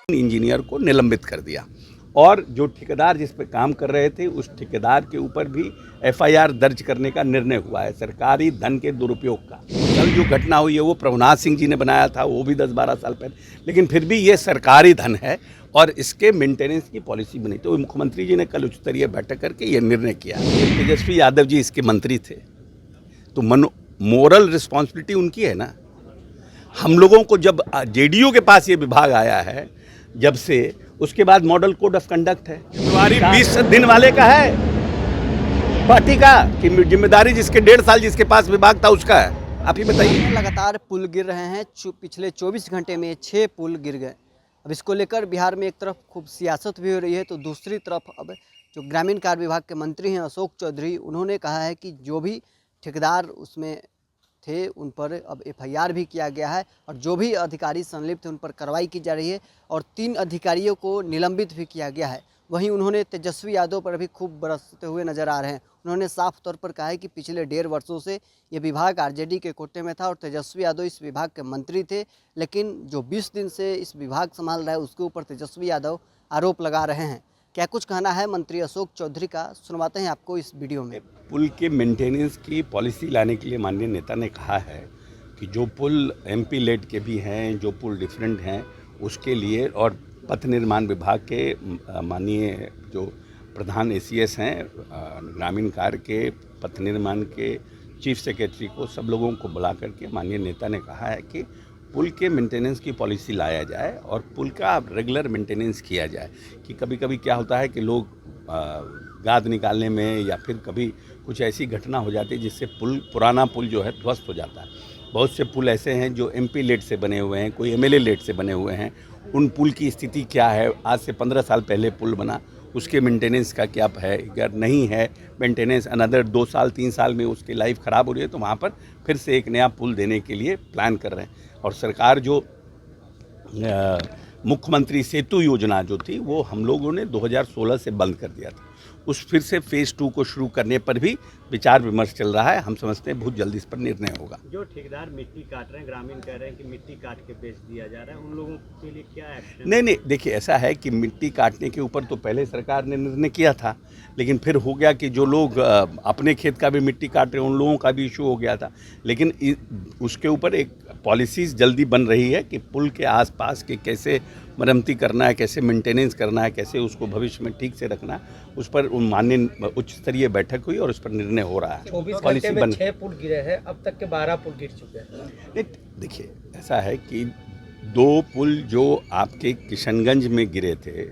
Engineer को निलंबित कर दिया और जो ठेकेदार जिस पे काम कर रहे थे उस ठेकेदार के ऊपर भी एफआईआर दर्ज करने का निर्णय हुआ है सरकारी धन के दुरुपयोग का। कल जो घटना हुई है वो प्रभुनाथ सिंह जी ने बनाया था, वो भी 10-12 साल पहले, लेकिन फिर भी ये सरकारी धन है और इसके मेंटेनेंस की पॉलिसी बनी। तो मुख्यमंत्री जी ने कल उच्च स्तरीय बैठक करके ये निर्णय किया। तेजस्वी यादव जी इसके मंत्री थे, तो मोरल रिस्पॉन्सिबिलिटी उनकी है ना। हम लोगों को जब जेडीयू के पास ये विभाग आया है जब से, उसके बाद मॉडल कोड ऑफ कंडक्ट है, जिम्मेदारी 20 दिन वाले का है पार्टी का, कि जिम्मेदारी जिसके 1.5 साल जिसके पास विभाग था उसका है। आप ही बताइए। लगातार पुल गिर रहे हैं, पिछले 24 घंटे में 6 पुल गिर गए। अब इसको लेकर बिहार में एक तरफ खूब सियासत भी हो रही है, तो दूसरी तरफ अब जो ग्रामीण कार्य विभाग के मंत्री हैं अशोक चौधरी, उन्होंने कहा है कि जो भी ठेकेदार उसमें थे उन पर अब एफआईआर भी किया गया है और जो भी अधिकारी संलिप्त हैं उन पर कार्रवाई की जा रही है और 3 अधिकारियों को निलंबित भी किया गया है। वहीं उन्होंने तेजस्वी यादव पर भी खूब बरसते हुए नजर आ रहे हैं। उन्होंने साफ तौर पर कहा है कि पिछले 1.5 वर्षों से ये विभाग आरजेडी के कोटे में था और तेजस्वी यादव इस विभाग के मंत्री थे, लेकिन जो 20 दिन से इस विभाग संभाल रहा है उसके ऊपर तेजस्वी यादव आरोप लगा रहे हैं। क्या कुछ कहना है मंत्री अशोक चौधरी का, सुनवाते हैं आपको इस वीडियो में। पुल के मेंटेनेंस की पॉलिसी लाने के लिए माननीय नेता ने कहा है कि जो पुल एमपी लेड के भी हैं, जो पुल डिफरेंट हैं उसके लिए, और पथ निर्माण विभाग के माननीय जो प्रधान एसीएस हैं ग्रामीण कार्य के, पथ निर्माण के चीफ सेक्रेटरी को, सब लोगों को बुला करके माननीय नेता ने कहा है कि पुल के मेंटेनेंस की पॉलिसी लाया जाए और पुल का रेगुलर मेंटेनेंस किया जाए। कि कभी कभी क्या होता है कि लोग गाद निकालने में या फिर कभी कुछ ऐसी घटना हो जाती है जिससे पुराना पुल जो है ध्वस्त हो जाता है। बहुत से पुल ऐसे हैं जो एमपी लेड से बने हुए हैं, कोई एमएलए लेड से बने हुए हैं। उन पुल की स्थिति क्या है, आज से 15 साल पहले पुल बना, उसके मेंटेनेंस का क्या है, अगर नहीं है मेंटेनेंस, अनदर 2 साल 3 साल में उसकी लाइफ ख़राब हो रही है, तो वहाँ पर फिर से एक नया पुल देने के लिए प्लान कर रहे हैं। और सरकार जो मुख्यमंत्री सेतु योजना जो थी वो हम लोगों ने 2016 से बंद कर दिया था, उस फिर से फेज़ 2 को शुरू करने पर भी विचार विमर्श चल रहा है। हम समझते हैं बहुत जल्दी इस पर निर्णय होगा। जो ठेकेदार मिट्टी काट रहे हैं, ग्रामीण कह रहे हैं कि मिट्टी काट के बेच दिया जा रहा है, उन लोगों के लिए क्या एक्शन? नहीं, देखिए ऐसा है कि मिट्टी काटने के ऊपर तो पहले सरकार ने निर्णय किया था, लेकिन फिर हो गया कि जो लोग अपने खेत का भी मिट्टी काट रहे हैं उन लोगों का भी इशू हो गया था। लेकिन उसके ऊपर एक पॉलिसीज़ जल्दी बन रही है कि पुल के आसपास के कैसे मरम्मती करना है, कैसे मेंटेनेंस करना है, कैसे उसको भविष्य में ठीक से रखना है, उस पर माननीय उच्च स्तरीय बैठक हुई और उस पर निर्णय हो रहा है। 24 घंटे में 6 पुल गिरे हैं, अब तक के 12 पुल गिर चुके हैं। देखिए ऐसा है कि 2 पुल जो आपके किशनगंज में गिरे थे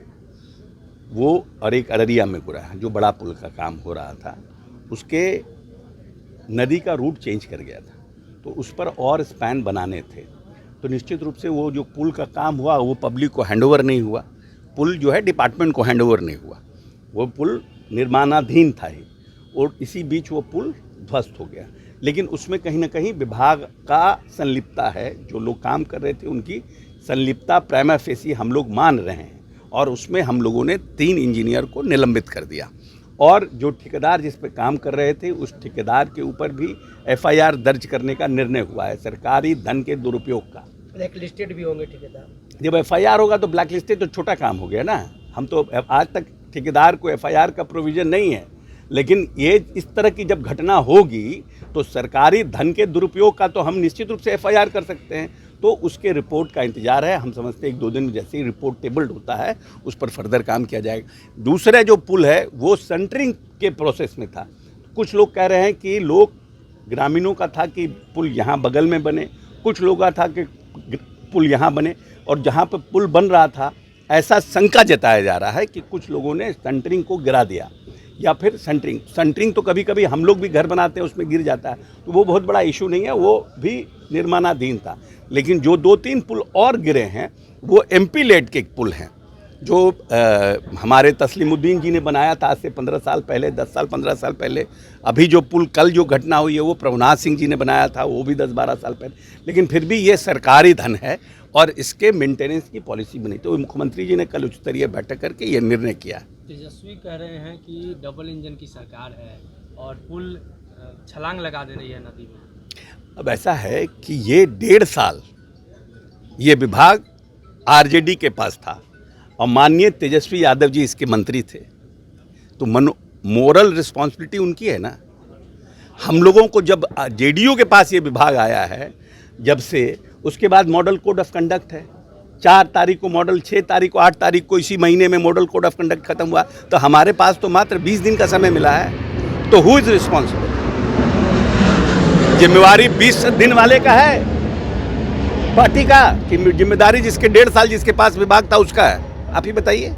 वो, और एक अररिया में गिरा है, जो बड़ा पुल का काम हो रहा था, उसके नदी का रूट चेंज कर गया था, तो उस पर और स्पैन बनाने थे। तो निश्चित रूप से वो जो पुल का काम हुआ वो पब्लिक को हैंडओवर नहीं हुआ, पुल जो है डिपार्टमेंट को हैंडओवर नहीं हुआ, वो पुल निर्माणाधीन था ही, और इसी बीच वो पुल ध्वस्त हो गया। लेकिन उसमें कहीं ना कहीं विभाग का संलिप्तता है, जो लोग काम कर रहे थे उनकी संलिप्तता प्राइमा फेसी हम लोग मान रहे हैं, और उसमें हम लोगों ने 3 इंजीनियर को निलंबित कर दिया और जो ठेकेदार जिस पे काम कर रहे थे उस ठेकेदार के ऊपर भी एफआईआर दर्ज करने का निर्णय हुआ है सरकारी धन के दुरुपयोग का। ब्लैक लिस्टेड भी होंगे ठेकेदार। जब एफआईआर होगा तो ब्लैक लिस्टेड तो छोटा काम हो गया ना। हम तो आज तक ठेकेदार को एफआईआर का प्रोविज़न नहीं है, लेकिन ये इस तरह की जब घटना होगी तो सरकारी धन के दुरुपयोग का तो हम निश्चित रूप से एफआईआर कर सकते हैं। तो उसके रिपोर्ट का इंतजार है। हम समझते हैं 1-2 दिन में जैसे ही रिपोर्ट टेबल्ड होता है उस पर फर्दर काम किया जाएगा। दूसरा जो पुल है वो सेंटरिंग के प्रोसेस में था। कुछ लोग कह रहे हैं कि ग्रामीणों का था कि पुल यहाँ बगल में बने, कुछ लोगों का था कि पुल यहाँ बने, और जहाँ पर पुल बन रहा था ऐसा शंका जताया जा रहा है कि कुछ लोगों ने सेंटरिंग को गिरा दिया, या फिर सेंटरिंग तो कभी कभी हम लोग भी घर बनाते हैं उसमें गिर जाता है, तो वो बहुत बड़ा इशू नहीं है, वो भी निर्माणाधीन था। लेकिन जो 2-3 पुल और गिरे हैं वो एमपी लेड के पुल हैं, जो हमारे तस्लीमुद्दीन जी ने बनाया था आज से 15 साल पहले, 10 साल 15 साल पहले। अभी जो पुल कल जो घटना हुई है वो प्रभुनाथ सिंह जी ने बनाया था, वो भी 10-12 साल पहले, लेकिन फिर भी ये सरकारी धन है और इसके मेंटेनेंस की पॉलिसी बनी। तो मुख्यमंत्री जी ने कल उच्च स्तरीय बैठक करके ये निर्णय किया। तेजस्वी कह रहे हैं कि डबल इंजन की सरकार है और पुल छलांग लगा दे रही है नदी में। अब ऐसा है कि ये 1.5 साल ये विभाग आरजेडी के पास था और माननीय तेजस्वी यादव जी इसके मंत्री थे, तो मोरल रिस्पॉन्सिबिलिटी उनकी है ना। हम लोगों को जब जेडीयू के पास ये विभाग आया है जब से, उसके बाद मॉडल कोड ऑफ कंडक्ट है, 4 तारीख को मॉडल, 6 तारीख को, 8 तारीख को इसी महीने में मॉडल कोड ऑफ कंडक्ट खत्म हुआ। तो हमारे पास तो मात्र 20 दिन का समय मिला है। तो हु इज रिस्पॉन्सिबल? जिम्मेवारी 20 दिन वाले का है पार्टी का कि जिम्मेदारी जिसके 1.5 साल जिसके पास विभाग था उसका है? आप ही बताइए।